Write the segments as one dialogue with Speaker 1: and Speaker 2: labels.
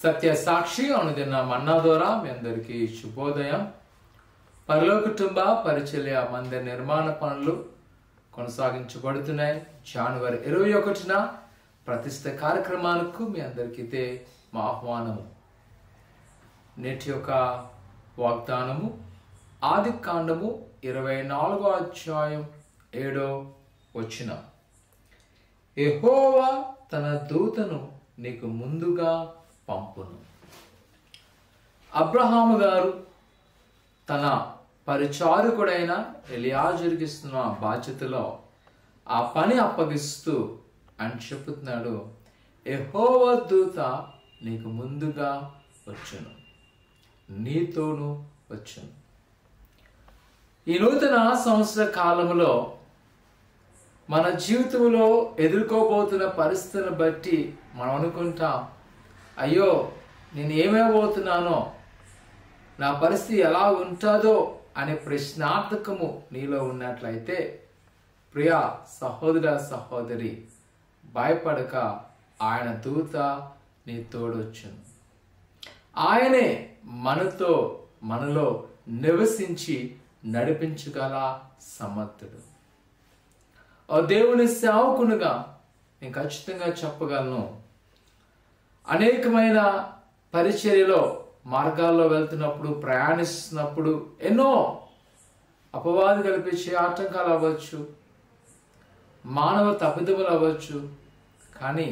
Speaker 1: సత్య సాక్షి అనుదిన మన్నా ద్వారా మీ అందరికీ శుభోదయం. పరలోక కుటుంబ పరిచర్య మందిర నిర్మాణ పనులు కొనసాగించబడుతున్నాయి. జనవరి 21న ప్రతిష్ఠ కార్యక్రమాలకు మీ అందరికీ మా ఆహ్వానము. నేటి యొక్క వాగ్దానము ఆది కాండము 24వ అధ్యాయం 7వ వచనం. యెహోవా తన దూతను నీకు ముందుగా పంపును. అబ్రహాము గారు తన పరిచారకుడైన ఎలియాజరుకి ఇస్తున్న బాధ్యతలో ఆ పని అప్పగిస్తూ అని చెప్తున్నాడు, యెహోవా దూత నీకు ముందుగా వచ్చును, నీతోను వచ్చును. ఈ నూతన సంవత్సర కాలంలో మన జీవితంలో ఎదుర్కోబోతున్న పరిస్థితులను బట్టి మనం అనుకుంటాం, అయ్యో నేను ఏమైపోతున్నానో, నా పరిస్థితి ఎలా ఉంటుందో అనే ప్రశ్నార్థకము నీలో ఉన్నట్లయితే ప్రియా సహోదర సహోదరి, భయపడక ఆయన దూత నీ తోడొచ్చును. ఆయనే మనలో నివసించి నడిపించగల సమర్థుడు. ఓ దేవుని సేవకునిగా నేను ఖచ్చితంగా చెప్పగలను, అనేకమైన పరిచర్యలో మార్గాల్లో వెళ్తున్నప్పుడు, ప్రయాణిస్తున్నప్పుడు ఎన్నో అపవాది కల్పించే ఆటంకాలు అవ్వచ్చు, మానవ తప్పిదములు అవ్వచ్చు. కానీ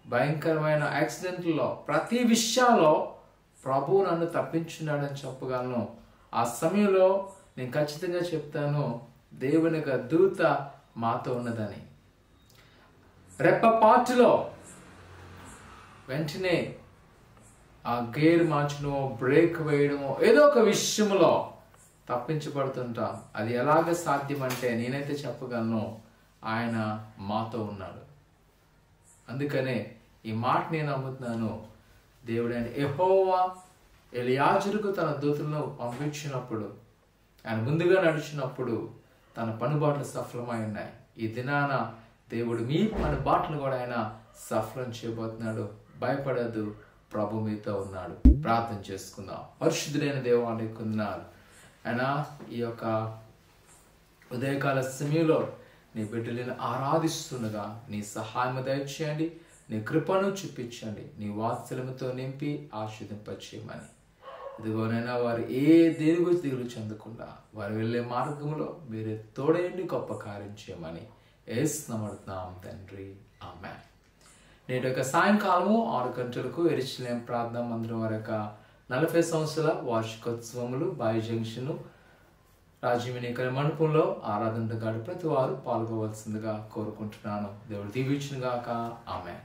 Speaker 1: భయంకరమైన యాక్సిడెంట్లో ప్రతి విషయాల్లో ప్రభువు నన్ను తప్పించున్నాడని చెప్పగలను. ఆ సమయంలో నేను ఖచ్చితంగా చెప్తాను, దేవుని యొక్క దూత మాతో ఉన్నదని. రెప్పపాటులో వెంటనే ఆ గేర్ మార్చడమో, బ్రేక్ వేయడమో, ఏదో ఒక విషయంలో తప్పించబడుతుంటాం. అది ఎలాగ సాధ్యమంటే నేనైతే చెప్పగలను, ఆయన మాతో ఉన్నాడు. అందుకనే ఈ మాట నేను నమ్ముతున్నాను. దేవుడైన యెహోవా ఎలియాజరుకు తన దూతలను పంపించినప్పుడు, ఆయన ముందుగా నడిచినప్పుడు తన పనుబాట్లు సఫలమై ఉన్నాయి. ఈ దినాన దేవుడు మీ పనుబాట్లు కూడా ఆయన సఫలం చేయబోతున్నాడు. భయపడదు, ప్రభు మీతో ఉన్నాడు. ప్రార్థన చేసుకుందాం. పరిశుద్ధుడైన దేవానికి వందనాలు. ఆయన ఈ యొక్క ఉదయకాల సమయంలో నీ బిడ్డలను ఆరాధిస్తుండగా నీ సహాయం దయచేయండి, నీ కృపను చూపించండి, నీ వాత్సల్యముతో నింపి ఆశీర్వదింపచేయమని. ఇదిగోనైనా వారు దేని గురించి దిగులు చెందకుండా వారు వెళ్ళే మార్గంలో మీరే తోడేండి గొప్ప కార్యం చేయమని యేసు నామమున తండ్రి, ఆమేన్. నేటి యొక్క సాయంకాలము 6 గంటలకు యెరూషలేము ప్రార్థనా మందిరం వారి యొక్క 40 సంవత్సరాల వార్షికోత్సవములు బాయి జంక్షన్ రాజీవినికర మండపంలో ఆరాధన గాడి ప్రతి వారు పాల్గొవలసిందిగా కోరుకుంటున్నాను. దేవుడు దీవించును గాక. ఆమేన్.